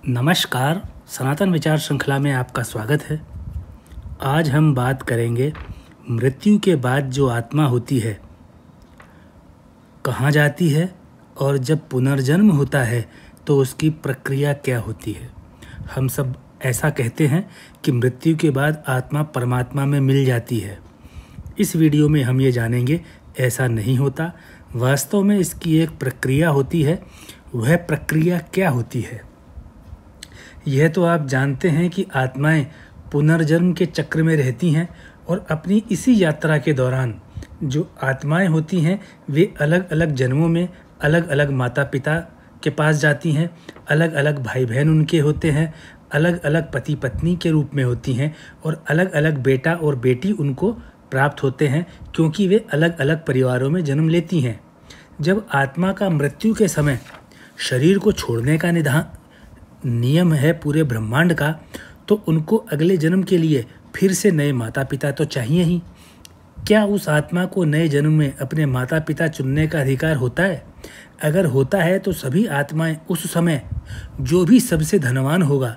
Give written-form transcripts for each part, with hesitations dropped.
नमस्कार। सनातन विचार श्रृंखला में आपका स्वागत है। आज हम बात करेंगे मृत्यु के बाद जो आत्मा होती है कहाँ जाती है और जब पुनर्जन्म होता है तो उसकी प्रक्रिया क्या होती है। हम सब ऐसा कहते हैं कि मृत्यु के बाद आत्मा परमात्मा में मिल जाती है। इस वीडियो में हम ये जानेंगे ऐसा नहीं होता। वास्तव में इसकी एक प्रक्रिया होती है। वह प्रक्रिया क्या होती है? यह तो आप जानते हैं कि आत्माएं पुनर्जन्म के चक्र में रहती हैं और अपनी इसी यात्रा के दौरान जो आत्माएं होती हैं वे अलग अलग जन्मों में अलग अलग माता पिता के पास जाती हैं, अलग अलग भाई बहन उनके होते हैं, अलग अलग पति पत्नी के रूप में होती हैं और अलग अलग बेटा और बेटी उनको प्राप्त होते हैं क्योंकि वे अलग अलग परिवारों में जन्म लेती हैं। जब आत्मा का मृत्यु के समय शरीर को छोड़ने का नियम है पूरे ब्रह्मांड का, तो उनको अगले जन्म के लिए फिर से नए माता पिता तो चाहिए ही। क्या उस आत्मा को नए जन्म में अपने माता पिता चुनने का अधिकार होता है? अगर होता है तो सभी आत्माएं उस समय जो भी सबसे धनवान होगा,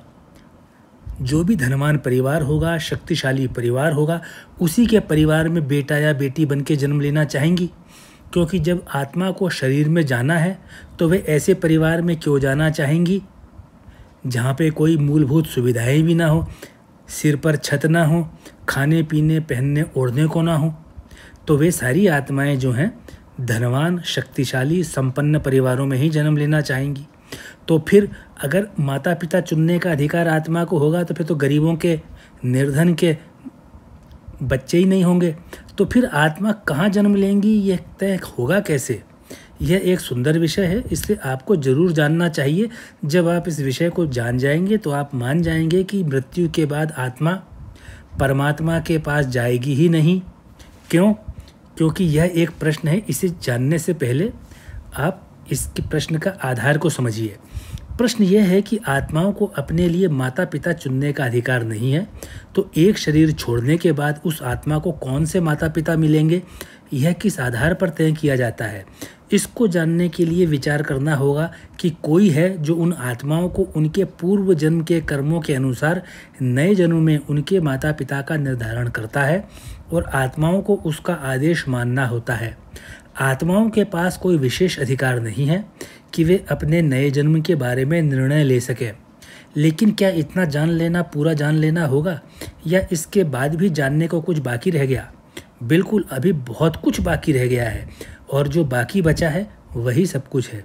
जो भी धनवान परिवार होगा, शक्तिशाली परिवार होगा, उसी के परिवार में बेटा या बेटी बन के जन्म लेना चाहेंगी। क्योंकि जब आत्मा को शरीर में जाना है तो वे ऐसे परिवार में क्यों जाना चाहेंगी जहाँ पे कोई मूलभूत सुविधाएं भी ना हो, सिर पर छत ना हो, खाने पीने पहनने ओढ़ने को ना हो। तो वे सारी आत्माएं जो हैं धनवान, शक्तिशाली, संपन्न परिवारों में ही जन्म लेना चाहेंगी। तो फिर अगर माता पिता चुनने का अधिकार आत्मा को होगा तो फिर तो गरीबों के, निर्धन के बच्चे ही नहीं होंगे। तो फिर आत्मा कहाँ जन्म लेंगी यह तय होगा कैसे? यह एक सुंदर विषय है, इसलिए आपको ज़रूर जानना चाहिए। जब आप इस विषय को जान जाएंगे तो आप मान जाएंगे कि मृत्यु के बाद आत्मा परमात्मा के पास जाएगी ही नहीं। क्यों? क्योंकि यह एक प्रश्न है। इसे जानने से पहले आप इसके प्रश्न का आधार को समझिए। प्रश्न यह है कि आत्माओं को अपने लिए माता पिता चुनने का अधिकार नहीं है, तो एक शरीर छोड़ने के बाद उस आत्मा को कौन से माता पिता मिलेंगे, यह किस आधार पर तय किया जाता है? इसको जानने के लिए विचार करना होगा कि कोई है जो उन आत्माओं को उनके पूर्व जन्म के कर्मों के अनुसार नए जन्म में उनके माता पिता का निर्धारण करता है और आत्माओं को उसका आदेश मानना होता है। आत्माओं के पास कोई विशेष अधिकार नहीं है कि वे अपने नए जन्म के बारे में निर्णय ले सकें। लेकिन क्या इतना जान लेना पूरा जान लेना होगा या इसके बाद भी जानने को कुछ बाकी रह गया? बिल्कुल, अभी बहुत कुछ बाकी रह गया है और जो बाकी बचा है वही सब कुछ है।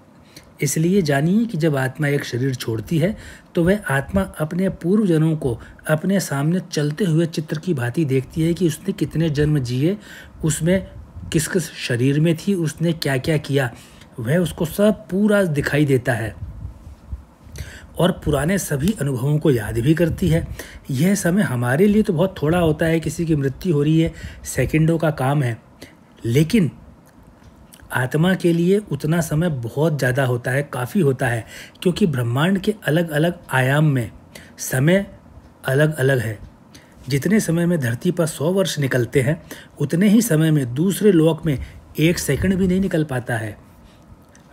इसलिए जानिए कि जब आत्मा एक शरीर छोड़ती है तो वह आत्मा अपने पूर्व जन्मों को अपने सामने चलते हुए चित्र की भांति देखती है कि उसने कितने जन्म जिए, उसमें किस किस शरीर में थी, उसने क्या क्या किया, वह उसको सब पूरा दिखाई देता है और पुराने सभी अनुभवों को याद भी करती है। यह समय हमारे लिए तो बहुत थोड़ा होता है, किसी की मृत्यु हो रही है, सेकंडों का काम है, लेकिन आत्मा के लिए उतना समय बहुत ज़्यादा होता है, काफ़ी होता है, क्योंकि ब्रह्मांड के अलग अलग आयाम में समय अलग अलग है। जितने समय में धरती पर 100 वर्ष निकलते हैं उतने ही समय में दूसरे लोक में 1 सेकंड भी नहीं निकल पाता है।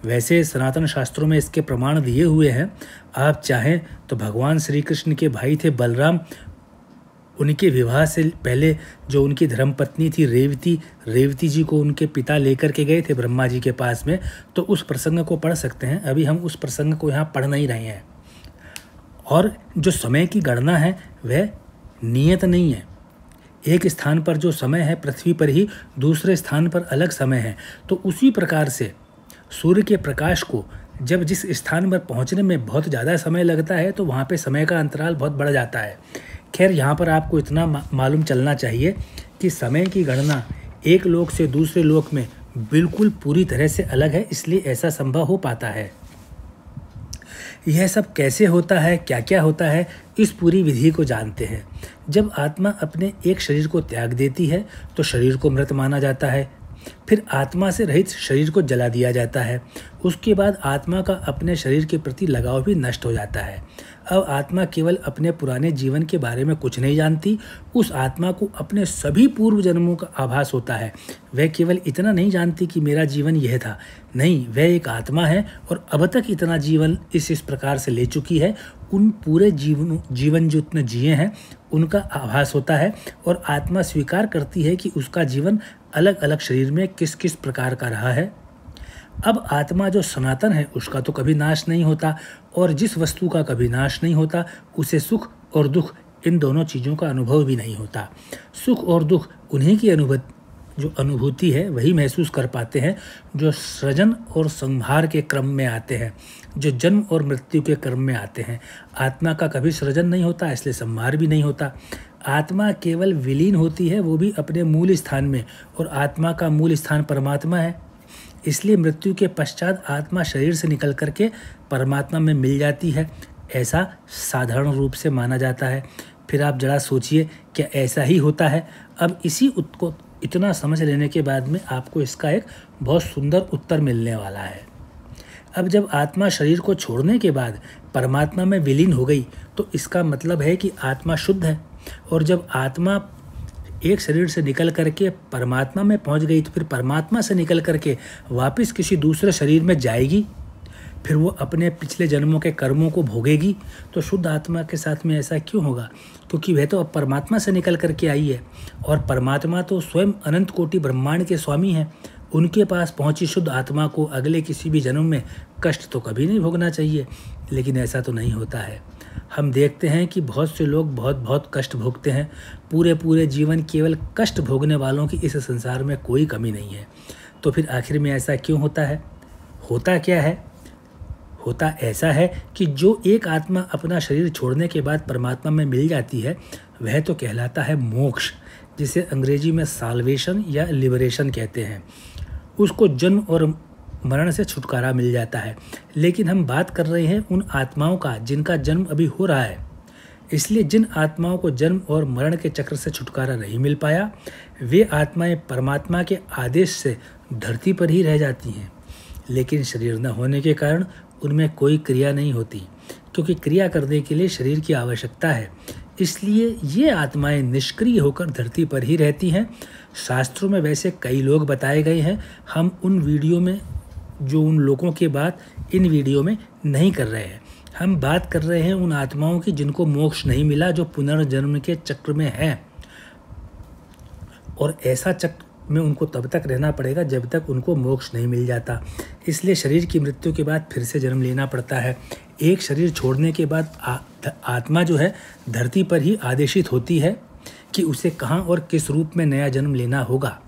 वैसे सनातन शास्त्रों में इसके प्रमाण दिए हुए हैं। आप चाहें तो भगवान श्री कृष्ण के भाई थे बलराम, उनके विवाह से पहले जो उनकी धर्मपत्नी थी रेवती जी को उनके पिता लेकर के गए थे ब्रह्मा जी के पास में, तो उस प्रसंग को पढ़ सकते हैं। अभी हम उस प्रसंग को यहाँ पढ़ नहीं रहे हैं। और जो समय की गणना है वह नियत नहीं है। एक स्थान पर जो समय है पृथ्वी पर ही दूसरे स्थान पर अलग समय है। तो उसी प्रकार से सूर्य के प्रकाश को जब जिस स्थान पर पहुँचने में बहुत ज़्यादा समय लगता है तो वहाँ पे समय का अंतराल बहुत बढ़ जाता है। खैर, यहाँ पर आपको इतना मालूम चलना चाहिए कि समय की गणना एक लोक से दूसरे लोक में बिल्कुल पूरी तरह से अलग है, इसलिए ऐसा संभव हो पाता है। यह सब कैसे होता है, क्या क्या होता है, इस पूरी विधि को जानते हैं। जब आत्मा अपने एक शरीर को त्याग देती है तो शरीर को मृत माना जाता है। फिर आत्मा से रहित शरीर को जला दिया जाता है। उसके बाद आत्मा का अपने शरीर के प्रति लगाव भी नष्ट हो जाता है। अब आत्मा केवल अपने पुराने जीवन के बारे में कुछ नहीं जानती, उस आत्मा को अपने सभी पूर्व जन्मों का आभास होता है। वह केवल इतना नहीं जानती कि मेरा जीवन यह था, नहीं, वह एक आत्मा है और अब तक इतना जीवन इस प्रकार से ले चुकी है। उन पूरे जीवन जो इतने जिए हैं उनका आभास होता है और आत्मा स्वीकार करती है कि उसका जीवन अलग अलग शरीर में किस किस प्रकार का रहा है। अब आत्मा जो सनातन है उसका तो कभी नाश नहीं होता, और जिस वस्तु का कभी नाश नहीं होता उसे सुख और दुख इन दोनों चीज़ों का अनुभव भी नहीं होता। सुख और दुख उन्हीं की अनुभूति है, वही महसूस कर पाते हैं जो सृजन और संहार के क्रम में आते हैं, जो जन्म और मृत्यु के क्रम में आते हैं। आत्मा का कभी सृजन नहीं होता, इसलिए संहार भी नहीं होता। आत्मा केवल विलीन होती है, वो भी अपने मूल स्थान में, और आत्मा का मूल स्थान परमात्मा है। इसलिए मृत्यु के पश्चात आत्मा शरीर से निकल करके परमात्मा में मिल जाती है, ऐसा साधारण रूप से माना जाता है। फिर आप जरा सोचिए, क्या ऐसा ही होता है? अब को इतना समझ लेने के बाद में आपको इसका एक बहुत सुंदर उत्तर मिलने वाला है। अब जब आत्मा शरीर को छोड़ने के बाद परमात्मा में विलीन हो गई तो इसका मतलब है कि आत्मा शुद्ध है, और जब आत्मा एक शरीर से निकल करके परमात्मा में पहुंच गई तो फिर परमात्मा से निकल करके वापस किसी दूसरे शरीर में जाएगी, फिर वो अपने पिछले जन्मों के कर्मों को भोगेगी। तो शुद्ध आत्मा के साथ में ऐसा क्यों होगा? क्योंकि वह तो अब परमात्मा से निकल करके आई है, और परमात्मा तो स्वयं अनंत कोटि ब्रह्मांड के स्वामी हैं। उनके पास पहुंची शुद्ध आत्मा को अगले किसी भी जन्म में कष्ट तो कभी नहीं भोगना चाहिए, लेकिन ऐसा तो नहीं होता है। हम देखते हैं कि बहुत से लोग बहुत बहुत कष्ट भोगते हैं। पूरे जीवन केवल कष्ट भोगने वालों की इस संसार में कोई कमी नहीं है। तो फिर आखिर में ऐसा क्यों होता है? होता क्या है? होता ऐसा है कि जो एक आत्मा अपना शरीर छोड़ने के बाद परमात्मा में मिल जाती है वह तो कहलाता है मोक्ष, जिसे अंग्रेजी में साल्वेशन या लिबरेशन कहते हैं। उसको जन्म और मरण से छुटकारा मिल जाता है। लेकिन हम बात कर रहे हैं उन आत्माओं का जिनका जन्म अभी हो रहा है। इसलिए जिन आत्माओं को जन्म और मरण के चक्र से छुटकारा नहीं मिल पाया, वे आत्माएं परमात्मा के आदेश से धरती पर ही रह जाती हैं। लेकिन शरीर न होने के कारण उनमें कोई क्रिया नहीं होती, क्योंकि क्रिया करने के लिए शरीर की आवश्यकता है। इसलिए ये आत्माएं निष्क्रिय होकर धरती पर ही रहती हैं। शास्त्रों में वैसे कई लोग बताए गए हैं, हम उन वीडियो में जो उन लोगों की बात इन वीडियो में नहीं कर रहे हैं। हम बात कर रहे हैं उन आत्माओं की जिनको मोक्ष नहीं मिला, जो पुनर्जन्म के चक्र में हैं, और ऐसा चक्र में उनको तब तक रहना पड़ेगा जब तक उनको मोक्ष नहीं मिल जाता। इसलिए शरीर की मृत्यु के बाद फिर से जन्म लेना पड़ता है। एक शरीर छोड़ने के बाद आत्मा जो है धरती पर ही आदेशित होती है कि उसे कहाँ और किस रूप में नया जन्म लेना होगा।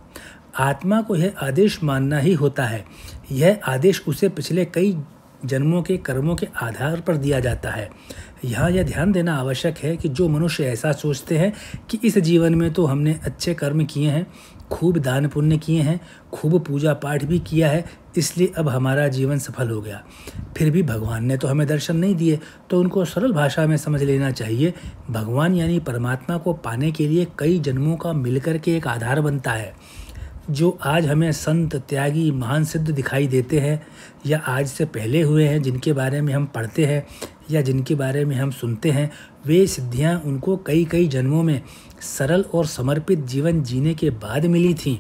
आत्मा को यह आदेश मानना ही होता है। यह आदेश उसे पिछले कई जन्मों के कर्मों के आधार पर दिया जाता है। यहाँ यह ध्यान देना आवश्यक है कि जो मनुष्य ऐसा सोचते हैं कि इस जीवन में तो हमने अच्छे कर्म किए हैं, खूब दान पुण्य किए हैं, खूब पूजा पाठ भी किया है, इसलिए अब हमारा जीवन सफल हो गया, फिर भी भगवान ने तो हमें दर्शन नहीं दिए, तो उनको सरल भाषा में समझ लेना चाहिए। भगवान यानी परमात्मा को पाने के लिए कई जन्मों का मिलकर के एक आधार बनता है। जो आज हमें संत, त्यागी, महान सिद्ध दिखाई देते हैं, या आज से पहले हुए हैं जिनके बारे में हम पढ़ते हैं या जिनके बारे में हम सुनते हैं, वे सिद्धियां उनको कई कई जन्मों में सरल और समर्पित जीवन जीने के बाद मिली थीं।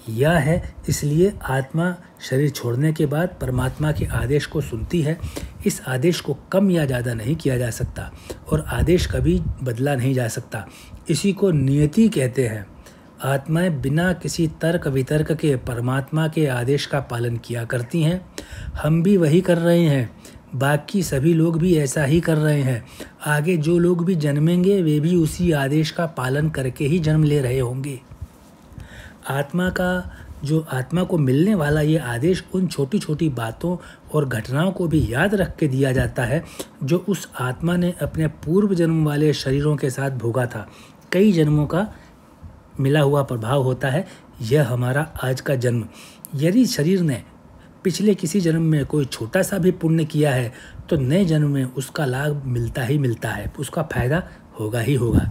यह है इसलिए आत्मा शरीर छोड़ने के बाद परमात्मा के आदेश को सुनती है। इस आदेश को कम या ज़्यादा नहीं किया जा सकता, और आदेश कभी बदला नहीं जा सकता। इसी को नियति कहते हैं। आत्माएं बिना किसी तर्क वितर्क के परमात्मा के आदेश का पालन किया करती हैं। हम भी वही कर रहे हैं, बाकी सभी लोग भी ऐसा ही कर रहे हैं। आगे जो लोग भी जन्मेंगे वे भी उसी आदेश का पालन करके ही जन्म ले रहे होंगे। आत्मा को मिलने वाला ये आदेश उन छोटी छोटी बातों और घटनाओं को भी याद रख के दिया जाता है जो उस आत्मा ने अपने पूर्व जन्म वाले शरीरों के साथ भोगा था। कई जन्मों का मिला हुआ प्रभाव होता है यह हमारा आज का जन्म। यदि शरीर ने पिछले किसी जन्म में कोई छोटा सा भी पुण्य किया है तो नए जन्म में उसका लाभ मिलता ही मिलता है, उसका फायदा होगा ही होगा।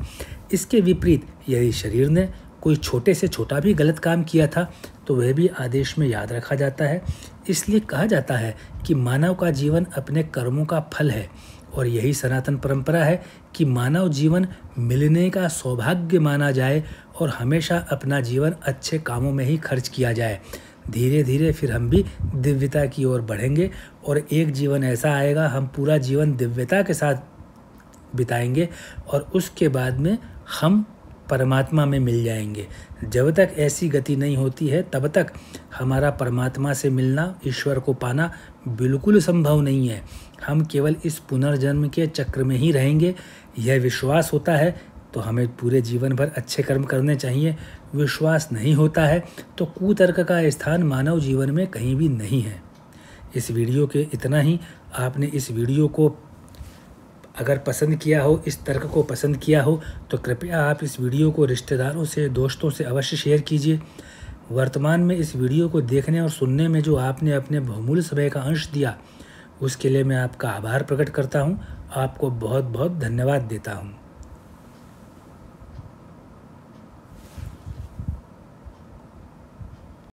इसके विपरीत यदि शरीर ने कोई छोटे से छोटा भी गलत काम किया था तो वह भी आदेश में याद रखा जाता है। इसलिए कहा जाता है कि मानव का जीवन अपने कर्मों का फल है और यही सनातन परंपरा है कि मानव जीवन मिलने का सौभाग्य माना जाए और हमेशा अपना जीवन अच्छे कामों में ही खर्च किया जाए। धीरे धीरे फिर हम भी दिव्यता की ओर बढ़ेंगे और एक जीवन ऐसा आएगा हम पूरा जीवन दिव्यता के साथ बिताएंगे और उसके बाद में हम परमात्मा में मिल जाएंगे। जब तक ऐसी गति नहीं होती है तब तक हमारा परमात्मा से मिलना, ईश्वर को पाना बिल्कुल संभव नहीं है। हम केवल इस पुनर्जन्म के चक्र में ही रहेंगे। यह विश्वास होता है तो हमें पूरे जीवन भर अच्छे कर्म करने चाहिए। विश्वास नहीं होता है तो कुतर्क का स्थान मानव जीवन में कहीं भी नहीं है। इस वीडियो के इतना ही। आपने इस वीडियो को अगर पसंद किया हो, इस तर्क को पसंद किया हो तो कृपया आप इस वीडियो को रिश्तेदारों से, दोस्तों से अवश्य शेयर कीजिए। वर्तमान में इस वीडियो को देखने और सुनने में जो आपने अपने बहुमूल्य समय का अंश दिया उसके लिए मैं आपका आभार प्रकट करता हूँ। आपको बहुत बहुत धन्यवाद देता हूँ।